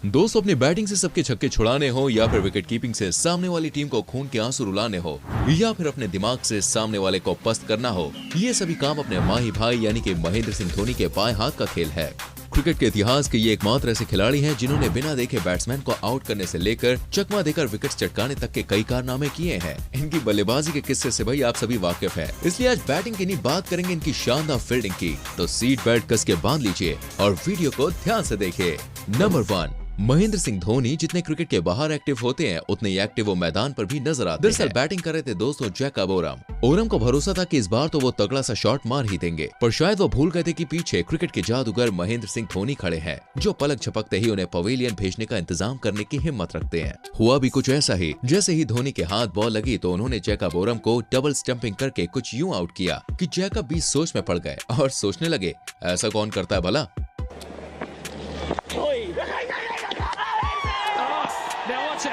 दोस्तों अपनी बैटिंग से सबके छक्के छुड़ाने हो या फिर विकेट कीपिंग से सामने वाली टीम को खून के आंसू रुलाने हो या फिर अपने दिमाग से सामने वाले को पस्त करना हो, ये सभी काम अपने माही भाई यानी कि महेंद्र सिंह धोनी के बाएं हाथ का खेल है। क्रिकेट के इतिहास के ये एकमात्र ऐसे खिलाड़ी हैं जिन्होंने बिना देखे बैट्समैन को आउट करने से लेकर चकमा देकर विकेट चटकाने तक के कई कारनामे किए हैं। इनकी बल्लेबाजी के किस्से से भाई आप सभी वाकिफ हैं, इसलिए आज बैटिंग की नहीं बात करेंगे इनकी शानदार फील्डिंग की। तो सीट बेल्ट कस के बांध लीजिए और वीडियो को ध्यान से देखिए। नंबर 1, महेंद्र सिंह धोनी जितने क्रिकेट के बाहर एक्टिव होते हैं उतने ही एक्टिव वो मैदान पर भी नजर आते हैं। दरअसल बैटिंग कर रहे थे दोस्तों जैकब ओरम को भरोसा था कि इस बार तो वो तगड़ा सा शॉट मार ही देंगे, पर शायद वो भूल गए थे कि पीछे क्रिकेट के जादूगर महेंद्र सिंह धोनी खड़े हैं, जो पलक झपकते ही उन्हें पवेलियन भेजने का इंतजाम करने की हिम्मत रखते हैं। हुआ भी कुछ ऐसा ही, जैसे ही धोनी के हाथ बॉल लगी तो उन्होंने जैकब ओरम को डबल स्टंपिंग करके कुछ यूं आउट किया कि जैकब भी सोच में पड़ गए और सोचने लगे ऐसा कौन करता है भला।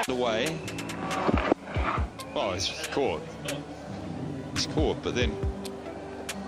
Away. Oh, he's caught. He's caught, but then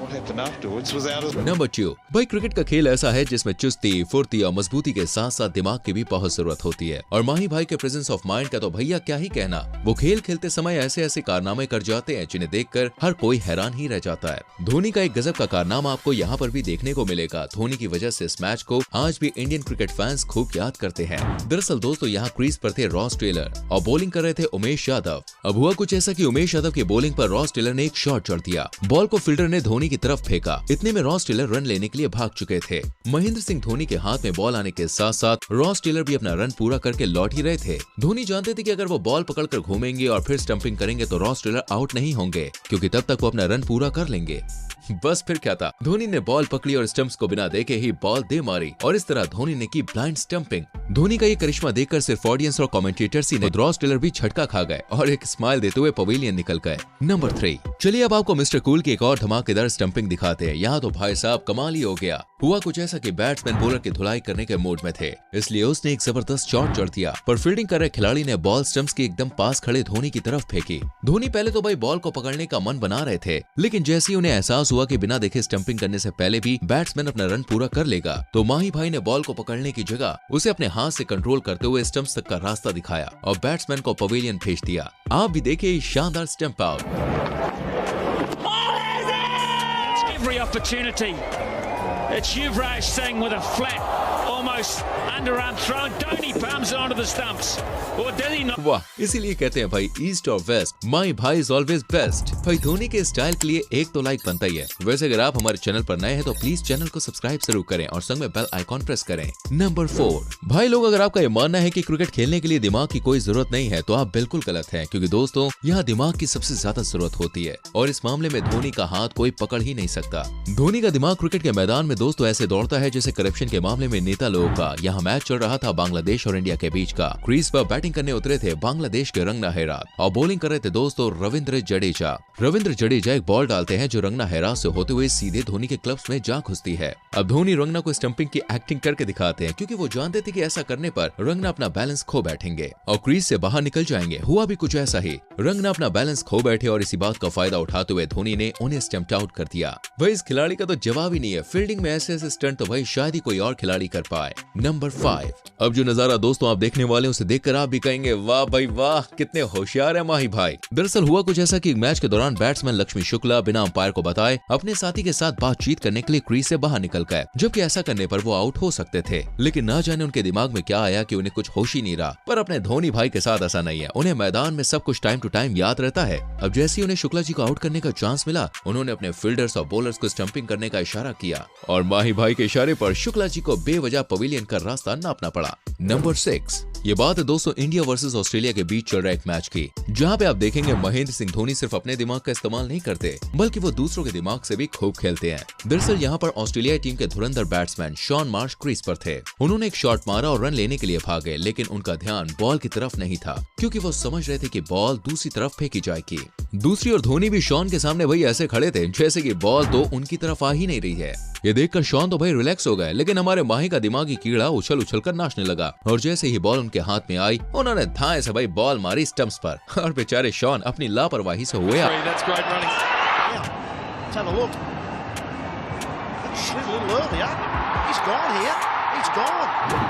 what happened afterwards was out of. Number 2, भाई क्रिकेट का खेल ऐसा है जिसमें चुस्ती, फुर्ती और मजबूती के साथ साथ दिमाग की भी बहुत जरूरत होती है, और माही भाई के प्रेजेंस ऑफ माइंड का तो भैया क्या ही कहना। वो खेल खेलते समय ऐसे ऐसे कारनामे कर जाते हैं जिन्हें देखकर हर कोई हैरान ही रह जाता है। धोनी का एक गजब का कारनामा आपको यहाँ पर भी देखने को मिलेगा। धोनी की वजह से इस मैच को आज भी इंडियन क्रिकेट फैंस खूब याद करते हैं। दरअसल दोस्तों यहाँ क्रीज पर थे रॉस टेलर और बॉलिंग कर रहे थे उमेश यादव। अब हुआ कुछ ऐसा कि उमेश यादव की बॉलिंग पर रॉस टेलर ने एक शॉट जड़ दिया। बॉल को फील्डर ने धोनी की तरफ फेंका। इतने में रॉस टेलर रन लेने के लिए भाग चुके थे। महेंद्र सिंह धोनी के हाथ में बॉल आने के साथ साथ रॉस टेलर भी अपना रन पूरा करके लौट ही रहे थे। धोनी जानते थे कि अगर वो बॉल पकड़कर घूमेंगे और फिर स्टंपिंग करेंगे तो रॉस टेलर आउट नहीं होंगे, क्योंकि तब तक वो अपना रन पूरा कर लेंगे। बस फिर क्या था, धोनी ने बॉल पकड़ी और स्टंप्स को बिना देखे ही बॉल दे मारी और इस तरह धोनी ने की ब्लाइंड स्टंपिंग। धोनी का ये करिश्मा देखकर सिर्फ ऑडियंस और कमेंटेटर्स ही नहीं, रॉस टेलर भी झटका खा गए और एक स्माइल देते हुए पवेलियन निकल गए। नंबर 3, चलिए अब आपको मिस्टर कूल की एक और धमाकेदार स्टंपिंग दिखाते हैं। यहाँ तो भाई साहब कमाल ही हो गया। हुआ कुछ ऐसा कि बैट्समैन बॉलर की धुलाई करने के मूड में थे, इसलिए उसने एक जबरदस्त शॉट जड़ दिया, पर फील्डिंग कर रहे खिलाड़ी ने बॉल स्टंप्स के एकदम पास खड़े धोनी की तरफ फेंकी। धोनी पहले तो भाई बॉल को पकड़ने का मन बना रहे थे, लेकिन जैसे ही उन्हें एहसास हुआ कि बिना देखे स्टंपिंग करने से पहले भी बैट्समैन अपना रन पूरा कर लेगा, तो माही भाई ने बॉल को पकड़ने की जगह उसे अपने हाथ से कंट्रोल करते हुए स्टंप्स तक का रास्ता दिखाया और बैट्समैन को पवेलियन भेज दिया। आप भी देखिए शानदार stump out. It's Yuvraj Singh with a flat, almost underarm throw. Dhoni palms it onto the stumps. Or did he not? वाह, इसीलिए कहते हैं भाई ईस्ट और वेस्ट, माई भाई इज ऑलवेज बेस्ट। भाई धोनी के स्टाइल के लिए एक तो लाइक बनता ही है। वैसे अगर आप हमारे चैनल पर नए हैं तो प्लीज चैनल को सब्सक्राइब जरूर करें और संग में बेल आइकॉन प्रेस करें। नंबर 4, भाई लोग अगर आपका ये मानना है कि क्रिकेट खेलने के लिए दिमाग की कोई जरूरत नहीं है तो आप बिल्कुल गलत हैं, क्योंकि दोस्तों यहाँ दिमाग की सबसे ज्यादा जरूरत होती है और इस मामले में धोनी का हाथ कोई पकड़ ही नहीं सकता। धोनी का दिमाग क्रिकेट के मैदान में दोस्तों ऐसे दौड़ता है जैसे करप्शन के मामले में नेता लोगों का। यहाँ मैच चल रहा था बांग्लादेश और इंडिया के बीच का। क्रीज पर बैटिंग करने उतरे थे बांग्लादेश के रंगना हेरात और बॉलिंग कर रहे थे दोस्तों रविंद्र जडेजा एक बॉल डालते हैं जो रंगना हेरात से होते हुए सीधे धोनी के क्लब्स में जा घुसती है। अब धोनी रंगना को स्टंपिंग की एक्टिंग करके दिखाते हैं, क्योंकि वो जानते थे कि ऐसा करने पर रंगना अपना बैलेंस खो बैठेंगे और क्रीज से बाहर निकल जाएंगे। हुआ भी कुछ ऐसा ही, रंगना अपना बैलेंस खो बैठे और इसी बात का फायदा उठाते हुए धोनी ने उन्हें स्टंप आउट कर दिया। भाई इस खिलाड़ी का तो जवाब ही नहीं है। फील्डिंग में ऐसे ऐसे स्टंट तो भाई शायद ही कोई और खिलाड़ी कर पाए। नंबर 5, अब जो नजारा दोस्तों आप देखने वाले उसे देखकर आप भी कहेंगे वाह भाई वाह, कितने होशियार है माही भाई। दरअसल हुआ कुछ ऐसा कि मैच के दौरान बैट्समैन लक्ष्मी शुक्ला बिना अंपायर को बताए अपने साथी के साथ बातचीत करने के लिए क्रीज से बाहर निकल गए, जबकि ऐसा करने पर वो आउट हो सकते थे, लेकिन ना जाने उनके दिमाग में क्या आया कि उन्हें कुछ होश ही नहीं रहा। पर अपने धोनी भाई के साथ ऐसा नहीं है, उन्हें मैदान में सब कुछ टाइम टू टाइम याद रहता है। अब जैसे ही उन्हें शुक्ला जी को आउट करने का चांस मिला, उन्होंने अपने फील्डर्स और बॉलर्स को स्टंपिंग करने का इशारा किया और माही भाई के इशारे पर शुक्ला जी को बेवजह पवेलियन का रास्ता नापना पड़ा। नंबर 6, ये बात है दोस्तों इंडिया वर्सेस ऑस्ट्रेलिया के बीच चल रहे एक मैच की, जहां पे आप देखेंगे महेंद्र सिंह धोनी सिर्फ अपने दिमाग का इस्तेमाल नहीं करते, बल्कि वो दूसरों के दिमाग से भी खूब खेलते हैं। दरअसल यहाँ पर ऑस्ट्रेलियाई टीम के धुरंधर बैट्समैन शॉन मार्श क्रीज पर थे। उन्होंने एक शॉट मारा और रन लेने के लिए भागे, लेकिन उनका ध्यान बॉल की तरफ नहीं था, क्योंकि वो समझ रहे थे कि बॉल दूसरी तरफ फेंकी जाएगी। दूसरी ओर धोनी भी शॉन के सामने वही ऐसे खड़े थे जैसे कि बॉल तो उनकी तरफ आ ही नहीं रही है। ये देखकर शॉन तो भाई रिलैक्स हो गए, लेकिन हमारे माही का दिमागी कीड़ा उछल उछल कर नाचने लगा और जैसे ही बॉल उनके हाथ में आई उन्होंने धाए से भाई बॉल मारी स्टंप्स पर और बेचारे शॉन अपनी लापरवाही से हुए।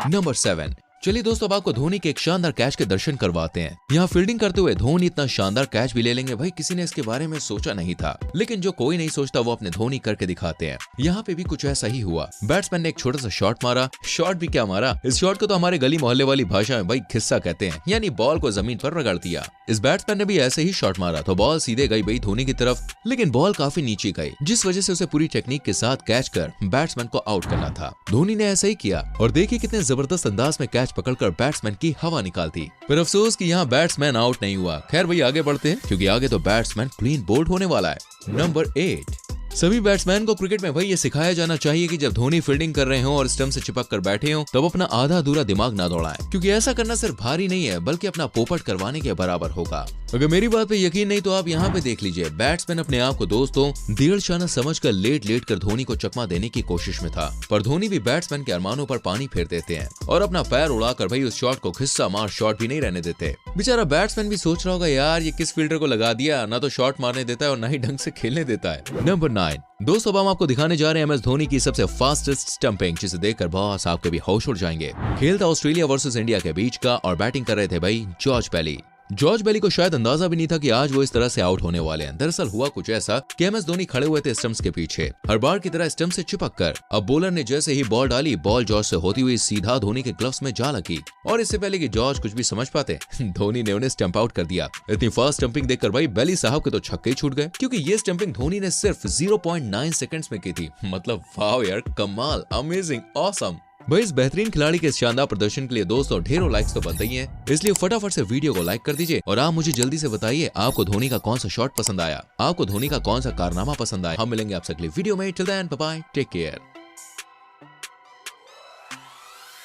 नंबर 7, चलिए दोस्तों, अब आपको धोनी के एक शानदार कैच के दर्शन करवाते हैं। यहाँ फील्डिंग करते हुए धोनी इतना शानदार कैच भी ले लेंगे, भाई किसी ने इसके बारे में सोचा नहीं था, लेकिन जो कोई नहीं सोचता वो अपने धोनी करके दिखाते हैं। यहाँ पे भी कुछ ऐसा ही हुआ। बैट्समैन ने एक छोटा सा शॉट मारा, शॉट भी क्या मारा, इस शॉट को तो हमारे गली मोहल्ले वाली भाषा में भाई खिस्सा कहते हैं, यानी बॉल को जमीन पर रगड़ दिया। इस बैट्समैन ने भी ऐसे ही शॉट मारा तो बॉल सीधे गई भाई धोनी की तरफ, लेकिन बॉल काफी नीचे गई, जिस वजह से उसे पूरी टेक्निक के साथ कैच कर बैट्समैन को आउट करना था। धोनी ने ऐसा ही किया और देखिए कितने जबरदस्त अंदाज में कैच पकड़कर बैट्समैन की हवा निकालती। पर अफसोस कि यहाँ बैट्समैन आउट नहीं हुआ। खैर भाई आगे बढ़ते हैं, क्योंकि आगे तो बैट्समैन क्लीन बोल्ड होने वाला है। नंबर 8। सभी बैट्समैन को क्रिकेट में भाई ये सिखाया जाना चाहिए कि जब धोनी फील्डिंग कर रहे हो और स्टंप से चिपक कर बैठे हो तब अपना आधा अधूरा दिमाग ना दौड़ाएं, क्योंकि ऐसा करना सिर्फ भारी नहीं है बल्कि अपना पोपट करवाने के बराबर होगा। अगर मेरी बात पे यकीन नहीं तो आप यहाँ पे देख लीजिए, बैट्समैन अपने आप को दोस्तों डेढ़ शाना समझकर लेट कर धोनी को चकमा देने की कोशिश में था, पर धोनी भी बैट्समैन के अरमानों पर पानी फेर देते हैं और अपना पैर उड़ाकर भाई उस शॉट को खिस्सा मार शॉट भी नहीं रहने देते। बेचारा बैट्समैन भी सोच रहा होगा, यार ये किस फील्डर को लगा दिया, ना तो शॉट मारने देता है और ना ही ढंग से खेलने देता है। नंबर 9। दोस्तों अब हम आपको दिखाने जा रहे हैं MS धोनी की सबसे फास्टेस्ट स्टंपिंग, जिसे देखकर बॉस आपके भी होश उड़ जाएंगे। खेल था ऑस्ट्रेलिया वर्सेस इंडिया के बीच का और बैटिंग कर रहे थे भाई जॉर्ज बेली। जॉर्ज बेली को शायद अंदाजा भी नहीं था कि आज वो इस तरह से आउट होने वाले हैं। दरअसल हुआ कुछ ऐसा कि MS धोनी खड़े हुए थे स्टंप्स के पीछे, हर बार की तरह स्टंप से चिपक कर। अब बॉलर ने जैसे ही बॉल डाली, बॉल जॉर्ज से होती हुई सीधा धोनी के ग्लव्स में जा लगी और इससे पहले कि जॉर्ज कुछ भी समझ पाते धोनी ने उन्हें स्टंप आउट कर दिया। इतनी फास्ट स्टंपिंग देखकर भाई बेली साहब के तो छक्के छूट गए, क्योंकि ये स्टंपिंग धोनी ने सिर्फ 0.9 सेकंड्स में की थी। मतलब वाह यार, कमाल, अमेजिंग, ऑसम। भाई इस बेहतरीन खिलाड़ी के इस शानदार प्रदर्शन के लिए दोस्तों ढेरों लाइक्स तो बनते ही हैं, इसलिए फटाफट से वीडियो को लाइक कर दीजिए और आप मुझे जल्दी से बताइए आपको धोनी का कौन सा शॉट पसंद आया, आपको धोनी का कौन सा कारनामा पसंद आया। हम मिलेंगे आपसे अगली वीडियो में। Till then bye bye, take care.